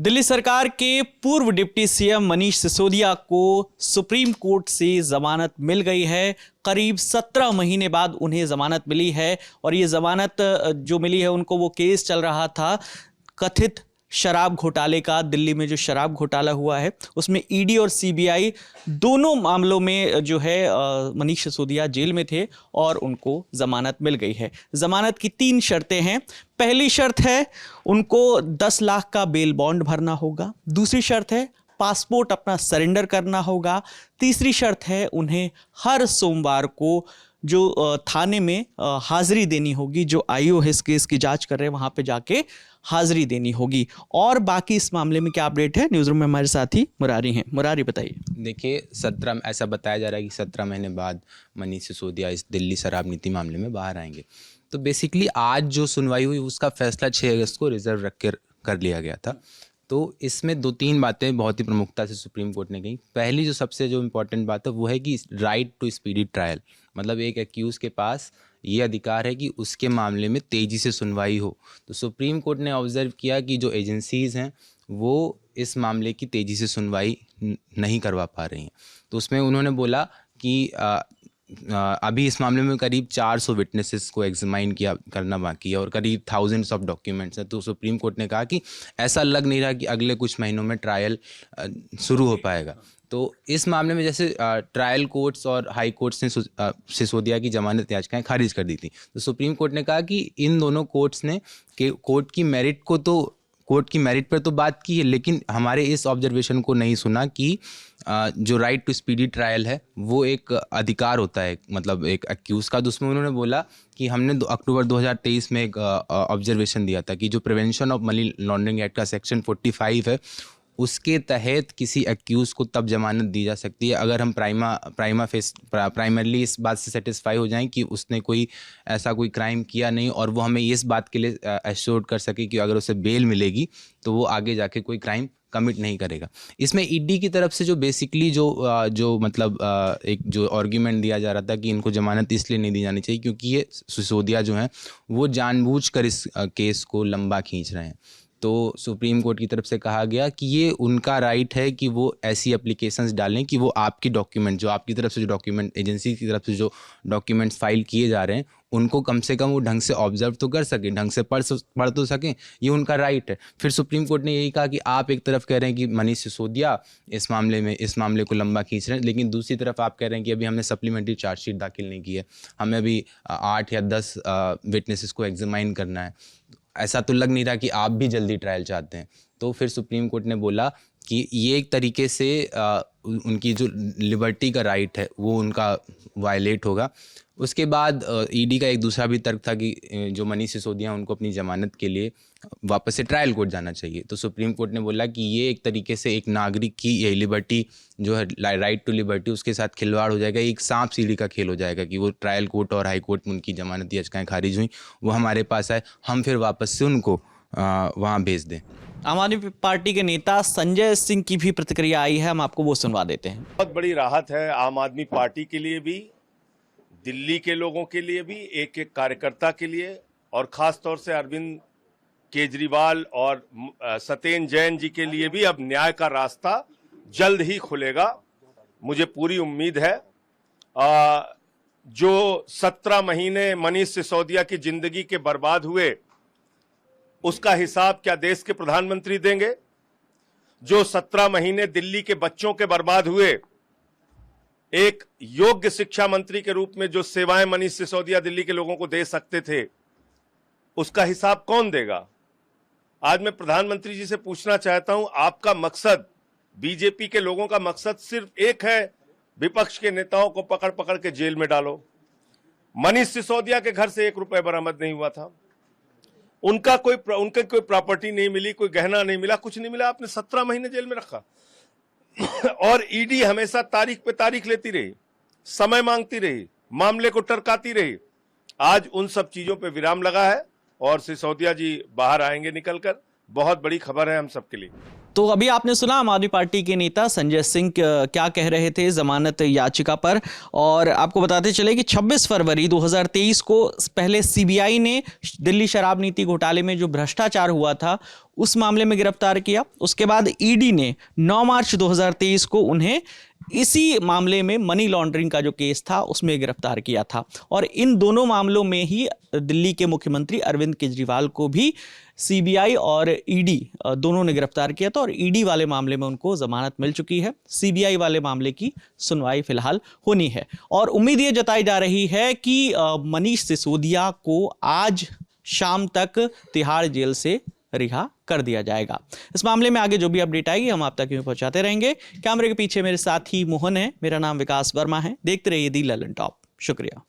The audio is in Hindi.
दिल्ली सरकार के पूर्व डिप्टी सीएम मनीष सिसोदिया को सुप्रीम कोर्ट से जमानत मिल गई है। करीब 17 महीने बाद उन्हें जमानत मिली है और ये जमानत जो मिली है उनको, वो केस चल रहा था कथित शराब घोटाले का। दिल्ली में जो शराब घोटाला हुआ है उसमें ईडी और सीबीआई दोनों मामलों में जो है मनीष सिसोदिया जेल में थे और उनको जमानत मिल गई है। जमानत की 3 शर्तें हैं। पहली शर्त है उनको 10 लाख का बेल बॉन्ड भरना होगा। दूसरी शर्त है पासपोर्ट अपना सरेंडर करना होगा। तीसरी शर्त है उन्हें हर सोमवार को जो थाने में हाजिरी देनी होगी, जो आईओ है इस केस की जांच कर रहे हैं वहां पे जाके हाजिरी देनी होगी। और बाकी इस मामले में क्या अपडेट है, न्यूज़ रूम में हमारे साथी मुरारी हैं। मुरारी बताइए। देखिए, 17 ऐसा बताया जा रहा है कि 17 महीने बाद मनीष सिसोदिया इस दिल्ली शराब नीति मामले में बाहर आएंगे। तो बेसिकली आज जो सुनवाई हुई उसका फैसला 6 अगस्त को रिजर्व रख कर लिया गया था। तो इसमें 2-3 बातें बहुत ही प्रमुखता से सुप्रीम कोर्ट ने कही। पहली जो सबसे जो इम्पोर्टेंट बात है वो है कि राइट टू स्पीडी ट्रायल, मतलब एक एक्यूज़ के पास ये अधिकार है कि उसके मामले में तेज़ी से सुनवाई हो। तो सुप्रीम कोर्ट ने ऑब्जर्व किया कि जो एजेंसीज़ हैं वो इस मामले की तेज़ी से सुनवाई नहीं करवा पा रही हैं। तो उसमें उन्होंने बोला कि अभी इस मामले में करीब 400 विटनेसेस को एग्जामाइन करना बाकी है और करीब थाउजेंड्स ऑफ डॉक्यूमेंट्स हैं। तो सुप्रीम कोर्ट ने कहा कि ऐसा लग नहीं रहा कि अगले कुछ महीनों में ट्रायल शुरू हो पाएगा। तो इस मामले में जैसे ट्रायल कोर्ट्स और हाई कोर्ट्स ने सिसोदिया की जमानत याचिकाएं खारिज कर दी थी, तो सुप्रीम कोर्ट ने कहा कि इन दोनों कोर्ट्स ने कोर्ट की मेरिट पर तो बात की है, लेकिन हमारे इस ऑब्जर्वेशन को नहीं सुना कि जो राइट टू स्पीडी ट्रायल है वो एक अधिकार होता है, मतलब एक एक्यूज़ का। तो उसमें उन्होंने बोला कि हमने अक्टूबर 2023 में एक ऑब्जर्वेशन दिया था कि जो prevention of money laundering act का सेक्शन 45 है उसके तहत किसी एक्यूज़ को तब जमानत दी जा सकती है अगर हम प्राइमरली इस बात से सेटिस्फाई हो जाएं कि उसने कोई ऐसा कोई क्राइम किया नहीं और वो हमें इस बात के लिए एश्योर कर सके कि अगर उसे बेल मिलेगी तो वो आगे जाके कोई क्राइम कमिट नहीं करेगा। इसमें ईडी की तरफ से जो बेसिकली जो मतलब एक जो आर्ग्यूमेंट दिया जा रहा था कि इनको जमानत इसलिए नहीं दी जानी चाहिए क्योंकि ये सिसोदिया जो हैं वो जानबूझकर इस केस को लंबा खींच रहे हैं। तो सुप्रीम कोर्ट की तरफ से कहा गया कि ये उनका राइट है कि वो ऐसी एप्लीकेशंस डालें कि वो आपकी डॉक्यूमेंट, जो आपकी तरफ से जो डॉक्यूमेंट, एजेंसी की तरफ से जो डॉक्यूमेंट्स फाइल किए जा रहे हैं उनको कम से कम वो ढंग से ऑब्जर्व तो कर सकें, ढंग से पढ़ तो सकें। ये उनका राइट है। फिर सुप्रीम कोर्ट ने यही कहा कि आप एक तरफ कह रहे हैं कि मनीष सिसोदिया इस मामले को लंबा खींच रहे हैं, लेकिन दूसरी तरफ आप कह रहे हैं कि अभी हमने सप्लीमेंट्री चार्जशीट दाखिल नहीं की है, हमें अभी 8 या 10 विटनेसेस को एग्जामाइन करना है। ऐसा तो लग नहीं रहा कि आप भी जल्दी ट्रायल चाहते हैं। तो फिर सुप्रीम कोर्ट ने बोला कि ये एक तरीके से उनकी जो लिबर्टी का राइट है वो उनका वायलेट होगा। उसके बाद ईडी का एक दूसरा भी तर्क था कि जो मनीष सिसोदिया उनको अपनी जमानत के लिए वापस से ट्रायल कोर्ट जाना चाहिए। तो सुप्रीम कोर्ट ने बोला कि ये एक तरीके से एक नागरिक की ये लिबर्टी जो है, राइट टू लिबर्टी, उसके साथ खिलवाड़ हो जाएगा। एक सांप सीढ़ी का खेल हो जाएगा कि वो ट्रायल कोर्ट और हाई कोर्ट में उनकी जमानत याचिकाएं खारिज हुई, वो हमारे पास आए, हम फिर वापस से उनको वहाँ भेज दें। आम आदमी पार्टी के नेता संजय सिंह की भी प्रतिक्रिया आई है, हम आपको वो सुनवा देते हैं। बहुत बड़ी राहत है आम आदमी पार्टी के लिए भी, दिल्ली के लोगों के लिए भी, एक एक कार्यकर्ता के लिए, और खास तौर से अरविंद केजरीवाल और सत्येंद्र जैन जी के लिए भी अब न्याय का रास्ता जल्द ही खुलेगा, मुझे पूरी उम्मीद है। जो 17 महीने मनीष सिसोदिया की जिंदगी के बर्बाद हुए उसका हिसाब क्या देश के प्रधानमंत्री देंगे? जो 17 महीने दिल्ली के बच्चों के बर्बाद हुए, एक योग्य शिक्षा मंत्री के रूप में जो सेवाएं मनीष सिसोदिया दिल्ली के लोगों को दे सकते थे, उसका हिसाब कौन देगा? आज मैं प्रधानमंत्री जी से पूछना चाहता हूं, आपका मकसद, बीजेपी के लोगों का मकसद सिर्फ एक है, विपक्ष के नेताओं को पकड़ पकड़ के जेल में डालो। मनीष सिसोदिया के घर से 1 रुपए बरामद नहीं हुआ था, उनके कोई प्रॉपर्टी नहीं मिली, कोई गहना नहीं मिला, कुछ नहीं मिला, आपने 17 महीने जेल में रखा। और ईडी हमेशा तारीख पे तारीख लेती रही, समय मांगती रही, मामले को टरकाती रही। आज उन सब चीजों पे विराम लगा है और सिसोदिया जी बाहर आएंगे निकलकर। बहुत बड़ी खबर है हम सबके लिए। तो अभी आपने सुना आम आदमी पार्टी के नेता संजय सिंह क्या कह रहे थे जमानत याचिका पर। और आपको बताते चले कि 26 फरवरी 2023 को पहले सीबीआई ने दिल्ली शराब नीति घोटाले में जो भ्रष्टाचार हुआ था उस मामले में गिरफ्तार किया। उसके बाद ईडी ने 9 मार्च 2023 को उन्हें इसी मामले में मनी लॉन्ड्रिंग का जो केस था उसमें गिरफ्तार किया था। और इन दोनों मामलों में ही दिल्ली के मुख्यमंत्री अरविंद केजरीवाल को भी सीबीआई और ईडी दोनों ने गिरफ्तार किया था। और ईडी वाले मामले में उनको जमानत मिल चुकी है। सीबीआई वाले मामले की सुनवाई फिलहाल होनी है और उम्मीद ये जताई जा रही है कि मनीष सिसोदिया को आज शाम तक तिहाड़ जेल से रिहा कर दिया जाएगा। इस मामले में आगे जो भी अपडेट आएगी हम आप तक यूं पहुंचाते रहेंगे। कैमरे के पीछे मेरे साथी मोहन है, मेरा नाम विकास वर्मा है। देखते रहिए दी ललन टॉप। शुक्रिया।